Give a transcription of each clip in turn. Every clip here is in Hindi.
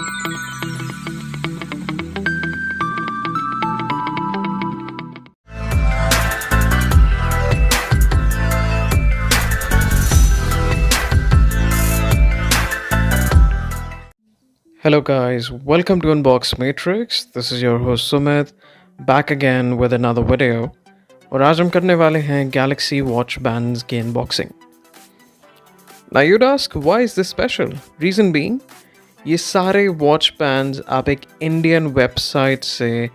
Hello guys, welcome to Unbox Matrix. This is your host Sumit, back again with another video. और आज हम करने वाले हैं Galaxy Watch Bands की unboxing. Now you'd ask, why is this special? Reason being, ये सारे watch bands आप एक Indian website से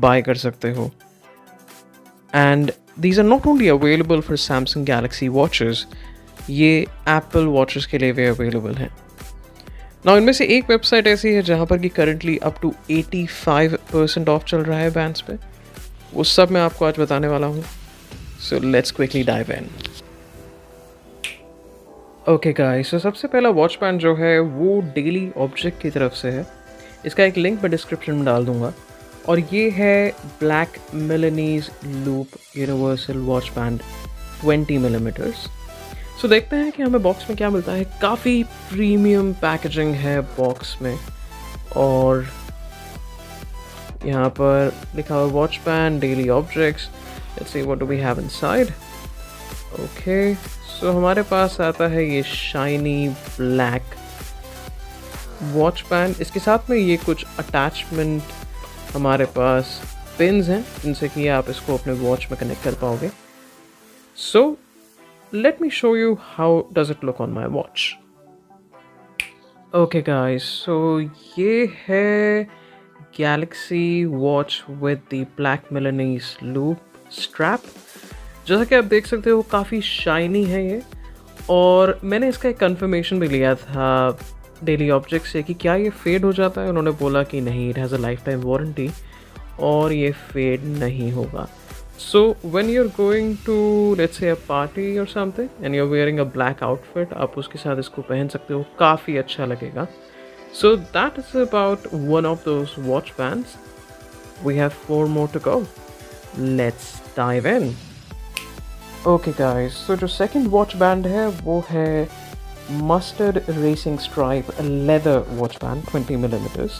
buy कर सकते हो. And these are not only available for Samsung Galaxy watches, ये Apple watches के लिए भी available हैं. Now इनमें से एक वेबसाइट ऐसी है जहाँ पर कि करंटली अप टू 85% ऑफ चल रहा है बैंड्स पे. वो सब मैं आपको आज बताने वाला हूँ. So let's quickly dive in. Okay guys, so सबसे पहला वॉच बैंड जो है वो डेली ऑब्जेक्ट की तरफ से है. इसका एक लिंक मैं डिस्क्रिप्शन में डाल दूँगा. और ये है black milanese loop universal watch band 20 millimetres. So देखते हैं कि हमें बॉक्स में क्या मिलता है. काफ़ी प्रीमियम पैकेजिंग है बॉक्स में. और यहाँ पर लिखा हुआ watch band daily objects. Let's see what do we have inside. Okay, so हमारे पास आता है ये शाइनी ब्लैक वॉच बैंड. इसके साथ में ये कुछ अटैचमेंट हमारे पास पिन्स हैं जिनसे कि आप इसको अपने वॉच में कनेक्ट कर पाओगे. सो let me show you how does it look on my watch. Okay guys, so ये है Galaxy Watch with the Black Milanese Loop strap. जैसा कि आप देख सकते हो काफ़ी शाइनी है ये. और मैंने इसका एक कंफर्मेशन भी लिया था डेली ऑब्जेक्ट से कि क्या ये फेड हो जाता है. उन्होंने बोला कि नहीं, it has a life time warranty और ये फेड नहीं होगा. So when you're going to let's say a party or something and you're wearing a black outfit, आप उसके साथ इसको पहन सकते हो. काफ़ी अच्छा लगेगा. So that is about one of those watch bands. We have 4 more to go. Let's dive in. Okay guys, so जो second watch band है वो है mustard racing stripe leather watch band 20 millimeters.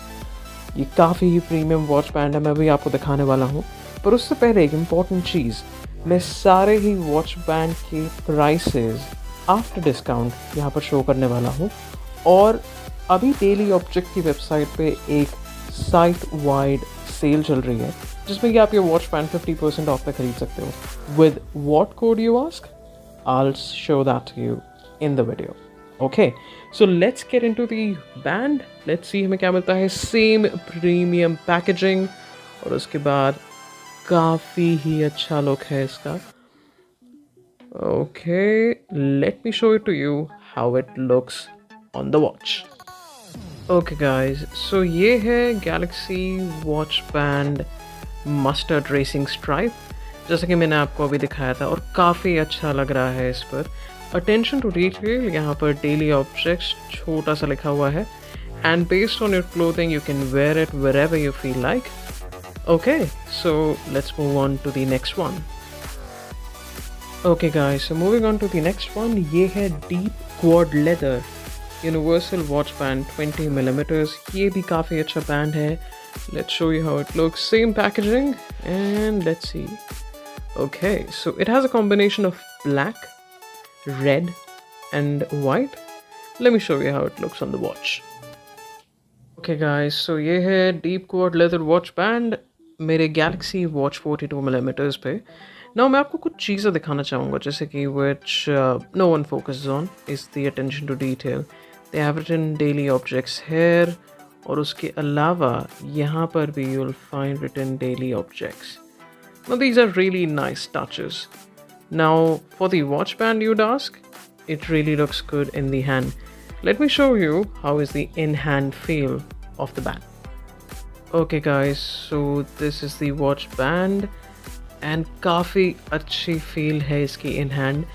ये काफ़ी प्रीमियम वॉच बैंड है, मैं भी आपको दिखाने वाला हूँ. पर उससे पहले एक इम्पॉर्टेंट चीज़, मैं सारे ही वॉच बैंड के प्राइसेस आफ्टर डिस्काउंट यहाँ पर शो करने वाला हूँ. और अभी डेली ऑब्जेक्ट की वेबसाइट पे एक साइट वाइड सेल चल रही है जिसमें कि आप ये वॉच बैंड 50% ऑफ पे खरीद सकते हो. With what code you ask, I will show that to you in the video. Okay, so let's get into the band. Let's see हमें क्या मिलता है. सेम प्रीमियम पैकेजिंग और उसके बाद काफ़ी ही अच्छा लुक है इसका. Okay, let me show it to you how it looks on the watch. Okay guys, so ये है Galaxy watch band mustard racing stripe जैसा कि मैंने आपको अभी दिखाया था. और काफ़ी अच्छा लग रहा है इस पर. अटेंशन टू डिटेल, यहाँ पर डेली ऑब्जेक्ट्स छोटा सा लिखा हुआ है. And based on your clothing you can wear it wherever you feel like. Okay, so let's move on to the next one. Okay guys, so moving on to the next one, ये है deep quad leather universal watch band 20 millimeters. ये भी काफ़ी अच्छा बैंड है. Let's show you how it looks. Same packaging and let's see. Okay, so it has a combination of black, red and white. Let me show you how it looks on the watch. Okay guys, so ये है deep quad leather watch band मेरे Galaxy Watch 42 millimeters पे. Now मैं आपको कुछ चीज़ें दिखाना चाहूँगा जैसे कि which no one focuses on is the attention to detail. They have written daily objects here. और उसके अलावा यहाँ पर भी you'll find written daily objects. Now these are really nice touches. Now for the watch band you'd ask, it really looks good in the hand. Let me show you how is the in-hand feel of the band. Okay guys, so this is the watch band and काफ़ी अच्छी feel है इसकी in hand.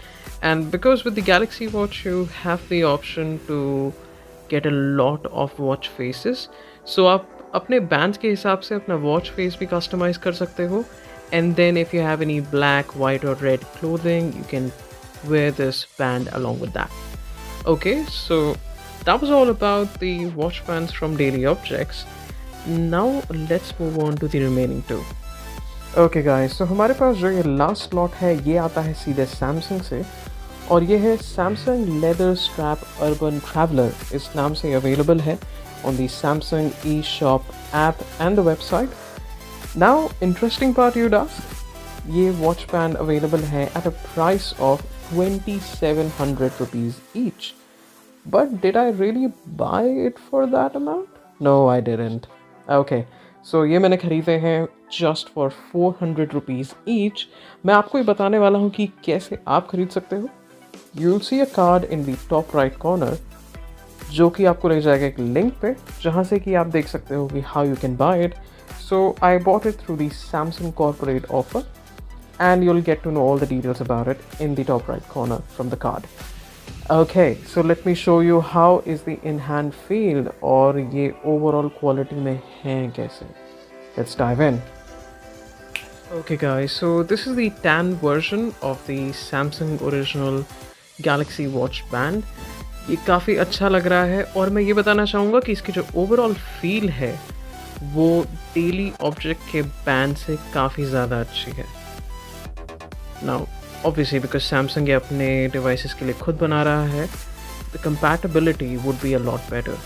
And because with the Galaxy watch you have the option to get a lot of watch faces. So आप अपने bands के हिसाब से अपना watch face भी customize कर सकते हो. And then if you have any black, white or red clothing, you can wear this band along with that. Okay, so that was all about the watch bands from Daily Objects. Now let's move on to the remaining two. Okay guys, so हमारे पास जो ये लास्ट स्लॉट है ये आता है सीधे सैमसंग से, और ये है Samsung leather strap urban traveller. इस नाम से अवेलेबल है on the Samsung eShop app and the website. Now, interesting part you'd ask, ये watch band available है at a price of 2700 rupees each. But did I really buy it for that amount? No, I didn't. Okay, so ये मैंने खरीदे हैं just for 400 rupees each. मैं आपको ये बताने वाला हूँ कि कैसे आप खरीद सकते हो. You'll see a card in the top right corner जो कि आपको ले जाएगा एक लिंक पे जहाँ से कि आप देख सकते हो कि how you can buy it. So I bought it through the Samsung corporate offer and you'll get to know all the details about it in the top right corner from the card. Okay, so let me show you how is the in-hand feel और ये overall quality में है कैसे. Let's dive in. Okay guys, so this is the tan version of the Samsung original Galaxy Watch Band. ये काफ़ी अच्छा लग रहा है और मैं ये बताना चाहूँगा कि इसकी जो ओवरऑल फील है वो डेली ऑब्जेक्ट के बैंड से काफ़ी ज़्यादा अच्छी है. नाउ ऑब्वियसली बिकॉज सैमसंग ये अपने डिवाइसेस के लिए खुद बना रहा है, the compatibility would be a lot better.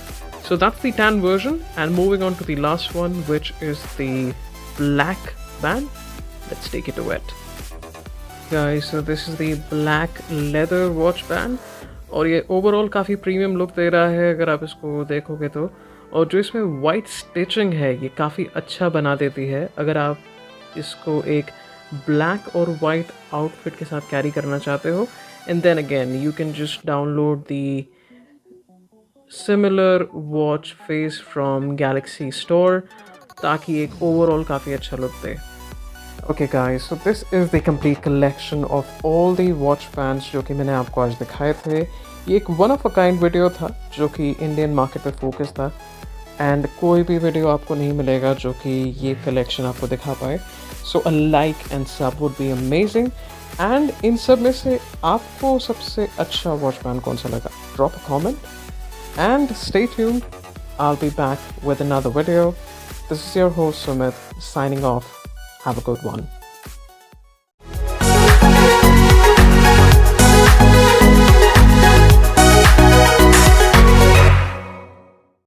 So that's the tan version and moving on to the last one which is the black band. Let's take it wait. Guys, so this is the black leather watch band और ये ओवरऑल काफ़ी प्रीमियम लुक दे रहा है अगर आप इसको देखोगे तो. और जो इसमें वाइट स्टिचिंग है ये काफ़ी अच्छा बना देती है अगर आप इसको एक ब्लैक और वाइट आउटफिट के साथ कैरी करना चाहते हो. And then again you can just download the similar watch face from Galaxy store ताकि एक ओवरऑल काफ़ी अच्छा लुक दे. Okay guys, so this is the complete collection of all the watch bands जो कि मैंने आपको आज दिखाए थे. ये एक one of a kind video था जो कि इंडियन मार्केट पे फोकस था एंड कोई भी वीडियो आपको नहीं मिलेगा जो कि ये कलेक्शन आपको दिखा पाए. सो अ लाइक एंड सब would be amazing. And in सब में से आपको सबसे अच्छा वॉच बैंड कौन सा लगा? Drop a comment and stay tuned. I'll be back with another video. This is your host Sumit signing off. Have a good one.